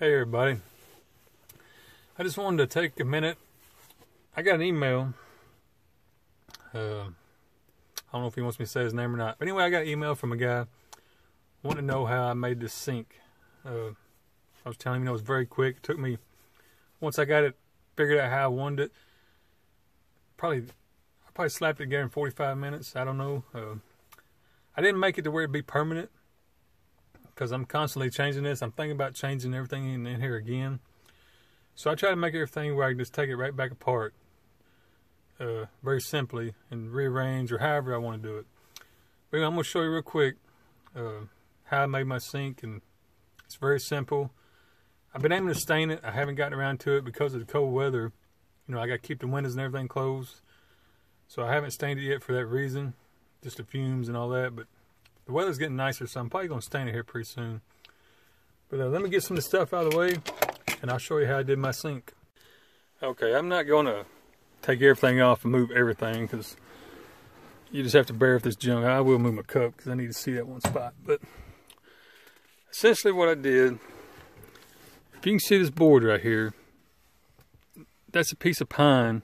Hey everybody, I just wanted to take a minute. I got an email. I don't know if he wants me to say his name or not. But anyway, I got an email from a guy wanting to know how I made this sink. I was telling him it was very quick. It took me, once I got it, figured out how I wanted it. I probably slapped it together in 45 minutes. I don't know. I didn't make it to where it'd be permanent, because I'm constantly changing this. I'm thinking about changing everything in here again. So I try to make everything where I can just take it right back apart, very simply, and rearrange or however I want to do it. But anyway, I'm going to show you real quick how I made my sink, and it's very simple. I've been aiming to stain it. I haven't gotten around to it because of the cold weather. You know, I got to keep the windows and everything closed. So I haven't stained it yet for that reason, just the fumes and all that. But the weather's getting nicer, so I'm probably going to stain it here pretty soon. But let me get some of the stuff out of the way, and I'll show you how I did my sink. Okay, I'm not going to take everything off and move everything, because you just have to bear with this junk. I will move my cup, because I need to see that one spot. But essentially what I did, if you can see this board right here, that's a piece of pine.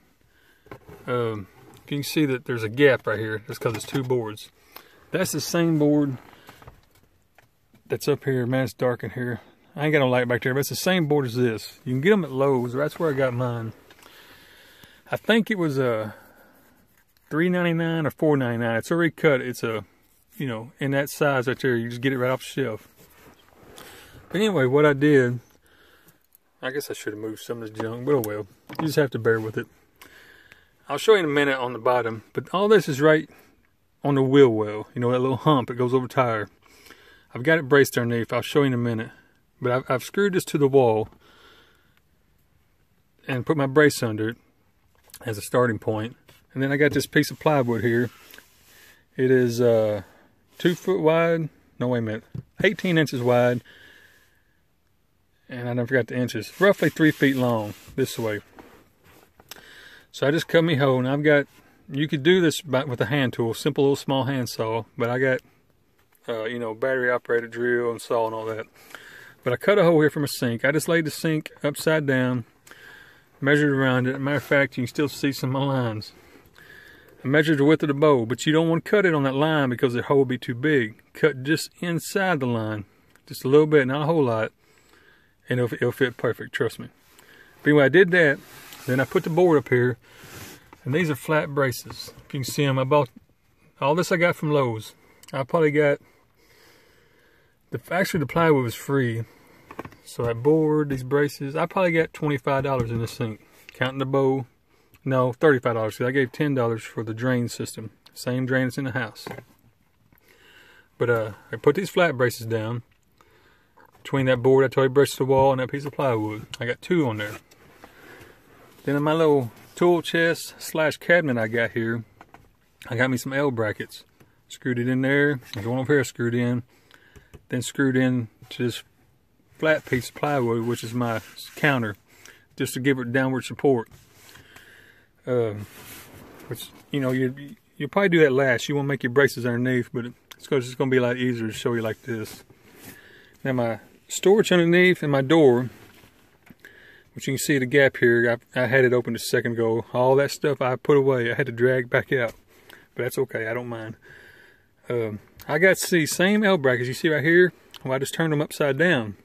You can see that there's a gap right here, just because it's two boards. That's the same board that's up here. Man, it's dark in here. I ain't got no light back there, but it's the same board as this. You can get them at Lowe's. That's where I got mine. I think it was a $3.99 or $4.99. It's already cut. It's a, you know, in that size right there. You just get it right off the shelf. But anyway, what I did, I guess I should have moved some of this junk, but oh well. You just have to bear with it. I'll show you in a minute on the bottom, but all this is right on the wheel well, you know, that little hump that goes over the tire. I've got it braced underneath. I'll show you in a minute. But I've screwed this to the wall and put my brace under it as a starting point. And then I got this piece of plywood here. It is 2 foot wide. No, wait a minute. 18 inches wide. And I never forgot the inches. Roughly 3 feet long this way. So I just cut me a hole, and I've got, you could do this with a hand tool, simple little small hand saw, but I got, you know, battery operated drill and saw and all that. But I cut a hole here from a sink. I just laid the sink upside down, measured around it. As a matter of fact, you can still see some of my lines. I measured the width of the bowl, but you don't want to cut it on that line because the hole will be too big. Cut just inside the line, just a little bit, not a whole lot, and it'll fit perfect, trust me. But anyway, I did that. Then I put the board up here, and these are flat braces. If you can see them, I bought all this. I got from Lowe's. I probably got actually the plywood was free, so that board, these braces, I probably got $25 in the sink, counting the bowl. No, $35 because I gave $10 for the drain system, same drain that's in the house. But I put these flat braces down between that board I told you braced to the wall and that piece of plywood. I got 2 on there. Then in my little tool chest / cabinet I got here, I got me some L brackets. Screwed it in there. There's one over here screwed in. Then screwed in to this flat piece of plywood, which is my counter, just to give it downward support. Which, you know, you'll probably do that last. You won't make your braces underneath, but it's going to be a lot easier to show you like this. Now my storage underneath and my door, which you can see the gap here, I had it open a second ago. All that stuff I put away, I had to drag back out. But that's okay, I don't mind. I got the same L brackets you see right here. Well, I just turned them upside down.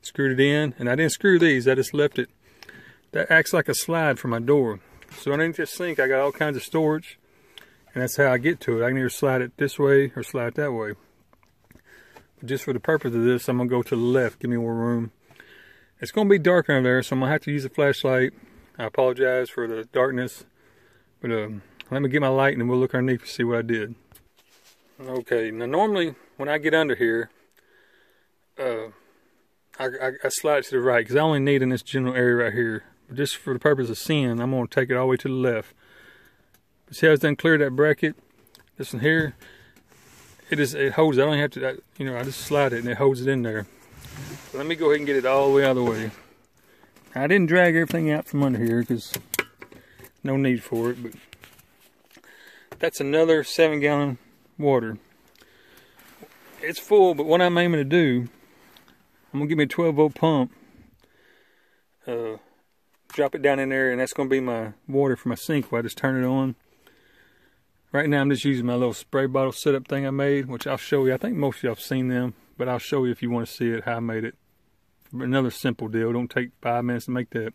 Screwed it in, and I didn't screw these, I just left it. That acts like a slide for my door. So underneath this sink, I got all kinds of storage. And that's how I get to it. I can either slide it this way or slide it that way. But just for the purpose of this, I'm going to go to the left, give me more room. It's going to be dark under there, so I'm going to have to use a flashlight. I apologize for the darkness. But let me get my light and then we'll look underneath to see what I did. Okay, now normally when I get under here, I slide to the right because I only need in this general area right here. But just for the purpose of seeing, I'm going to take it all the way to the left. See how it's done cleared that bracket? This one here, it holds it. I don't have to, you know, I just slide it and it holds it in there. So let me go ahead and get it all the way out of the way. I didn't drag everything out from under here because no need for it, but that's another 7-gallon water. It's full, but what I'm aiming to do, I'm gonna give me a 12-volt pump drop it down in there, and that's going to be my water for my sink while I just turn it on. Right now I'm just using my little spray bottle setup thing I made, which I'll show you. I think most of y'all have seen them, but I'll show you if you want to see it, how I made it. Another simple deal. Don't take 5 minutes to make that.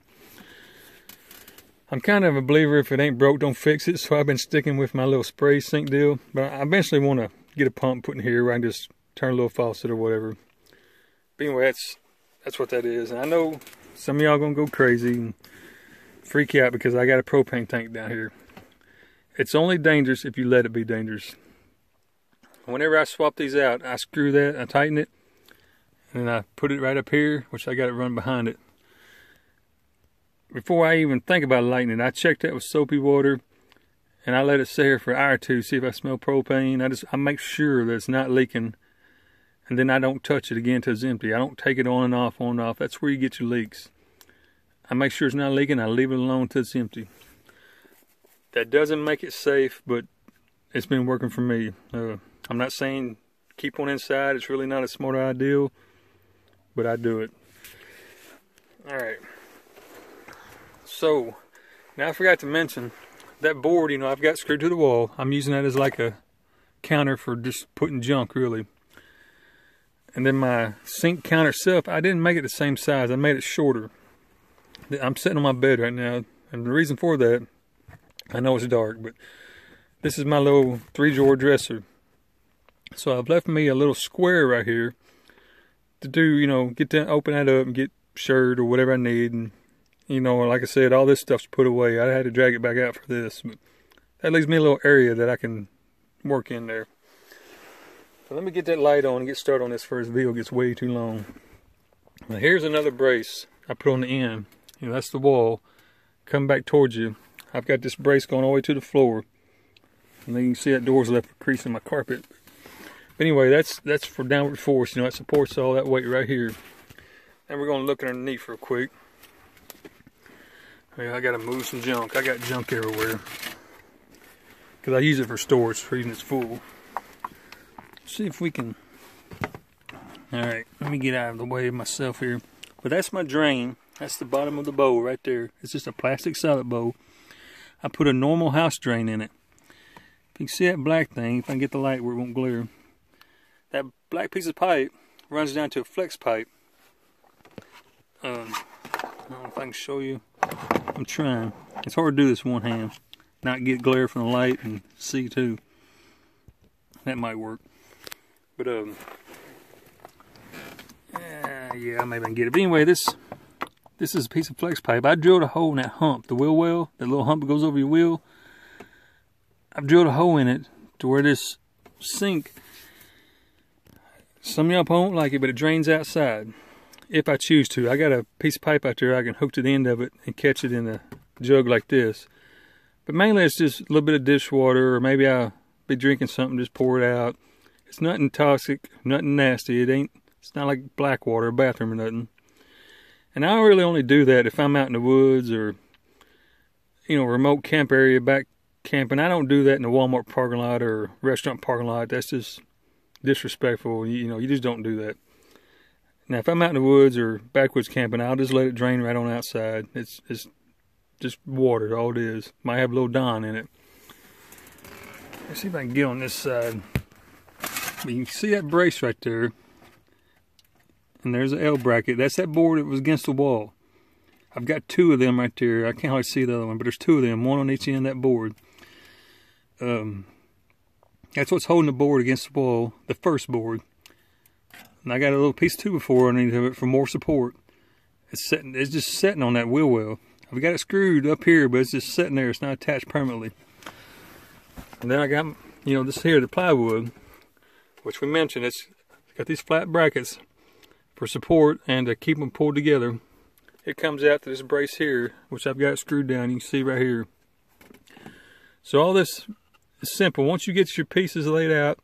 I'm kind of a believer, if it ain't broke, don't fix it. So I've been sticking with my little spray sink deal. But I eventually want to get a pump put in here where I can just turn a little faucet or whatever. But anyway, that's what that is. And I know some of y'all gonna go crazy and freak out because I got a propane tank down here. It's only dangerous if you let it be dangerous. Whenever I swap these out, I screw that, I tighten it, and then I put it right up here, which I got it run behind it. Before I even think about lighting it, I check that with soapy water, and I let it sit here for an hour or two, see if I smell propane. I make sure that it's not leaking, and then I don't touch it again until it's empty. I don't take it on and off, on and off. That's where you get your leaks. I make sure it's not leaking, I leave it alone until it's empty. That doesn't make it safe, but it's been working for me. I'm not saying keep one inside. It's really not a smart idea, but I do it. Alright. So, now I forgot to mention, that board, you know, I've got screwed to the wall. I'm using that as like a counter for just putting junk, really. And then my sink counter itself, I didn't make it the same size. I made it shorter. I'm sitting on my bed right now, and the reason for that, I know it's dark, but this is my little 3-drawer dresser. So I've left me a little square right here to do, you know, open that up and get shirt or whatever I need. And, you know, like I said, all this stuff's put away. I had to drag it back out for this, but that leaves me a little area that I can work in there. So let me get that light on and get started on this first video. It gets way too long. Now here's another brace I put on the end. You know, that's the wall. Come back towards you. I've got this brace going all the way to the floor. And then you can see that door's left a crease in my carpet. But anyway, that's for downward force. You know, it supports all that weight right here. And we're going to look underneath real quick. I got to move some junk. I got junk everywhere. Because I use it for storage, for even it's full. Let's see if we can... Alright, let me get out of the way of myself here. But that's my drain. That's the bottom of the bowl right there. It's just a plastic salad bowl. I put a normal house drain in it. If you can see that black thing, if I can get the light where it won't glare. That black piece of pipe runs down to a flex pipe. I don't know if I can show you. I'm trying. It's hard to do this one hand. Not get glare from the light and see too. That might work. But yeah, maybe I can get it. But anyway, this is a piece of flex pipe. I drilled a hole in that hump, the wheel well, that little hump that goes over your wheel. I've drilled a hole in it to where this sink, some of y'all won't like it, but it drains outside. If I choose to. I got a piece of pipe out there I can hook to the end of it and catch it in a jug like this. But mainly it's just a little bit of dishwater, or maybe I'll be drinking something, just pour it out. It's nothing toxic, nothing nasty. It's not like black water, a bathroom or nothing. And I really only do that if I'm out in the woods or, you know, remote camp area, back camping. I don't do that in the Walmart parking lot or restaurant parking lot. That's just disrespectful. You know, you just don't do that. Now, if I'm out in the woods or backwoods camping, I'll just let it drain right on outside. It's just water, all it is. Might have a little Dawn in it. Let's see if I can get on this side. But you can see that brace right there. And there's an L bracket. That's that board that was against the wall. I've got 2 of them right there. I can't hardly see the other one, but there's 2 of them, one on each end of that board. That's what's holding the board against the wall, the first board. And I got a little piece of 2x4 underneath of it for more support. It's just sitting on that wheel well. I've got it screwed up here, but it's just sitting there. It's not attached permanently. And then I got, you know, this here, the plywood, which we mentioned. It's got these flat brackets for support and to keep them pulled together. It comes out to this brace here, which I've got screwed down. You can see right here. So all this is simple. Once you get your pieces laid out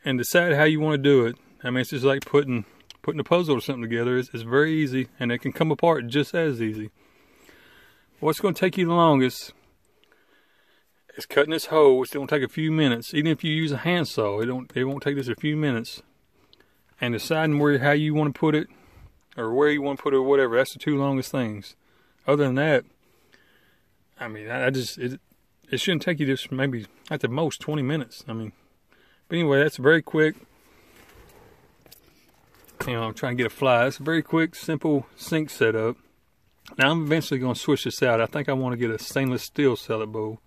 and decide how you want to do it, I mean, it's just like putting a puzzle or something together. It's very easy, and it can come apart just as easy. What's going to take you the longest is cutting this hole, which will take a few minutes. Even if you use a handsaw, it won't take just a few minutes. And deciding how you want to put it, or where you want to put it or whatever. That's the two longest things. Other than that, I mean, it shouldn't take you just maybe at the most 20 minutes. I mean, but anyway, that's very quick. You know, I'm trying to get a fly. It's a very quick, simple sink setup. Now, I'm eventually going to switch this out. I think I want to get a stainless steel salad bowl.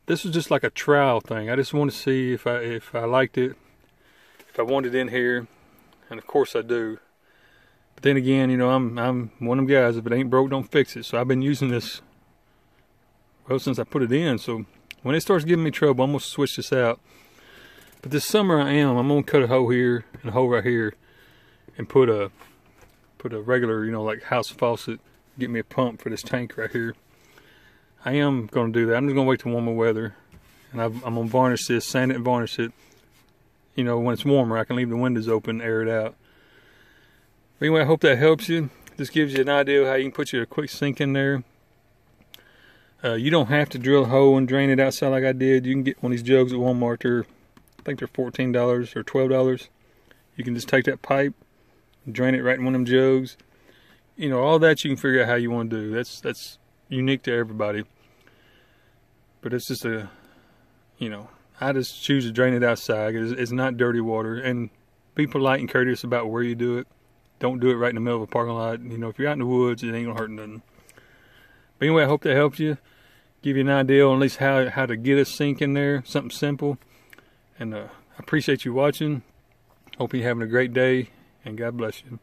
This was just like a trial thing. I just want to see if I liked it, if I wanted it in here, and of course I do. But then again, you know, I'm one of them guys. If it ain't broke, don't fix it. So I've been using this, well, since I put it in. So when it starts giving me trouble, I'm gonna switch this out. But this summer I'm gonna cut a hole here and a hole right here, and put a regular, you know, like house faucet. Get me a pump for this tank right here. I am going to do that. I'm just going to wait till warmer weather. And I'm going to varnish this, sand it and varnish it. You know, when it's warmer, I can leave the windows open, air it out. But anyway, I hope that helps you. This gives you an idea of how you can put your quick sink in there. You don't have to drill a hole and drain it outside like I did. You can get one of these jugs at Walmart. I think they're $14 or $12. You can just take that pipe, drain it right in one of them jugs. You know, all that you can figure out how you want to do. That's unique to everybody. But it's just you know, I just choose to drain it outside. It's not dirty water. And be polite and courteous about where you do it. Don't do it right in the middle of a parking lot. You know, if you're out in the woods, it ain't gonna hurt nothing. But anyway, I hope that helps you. Give you an idea on at least how to get a sink in there. Something simple. And I appreciate you watching. Hope you're having a great day. And God bless you.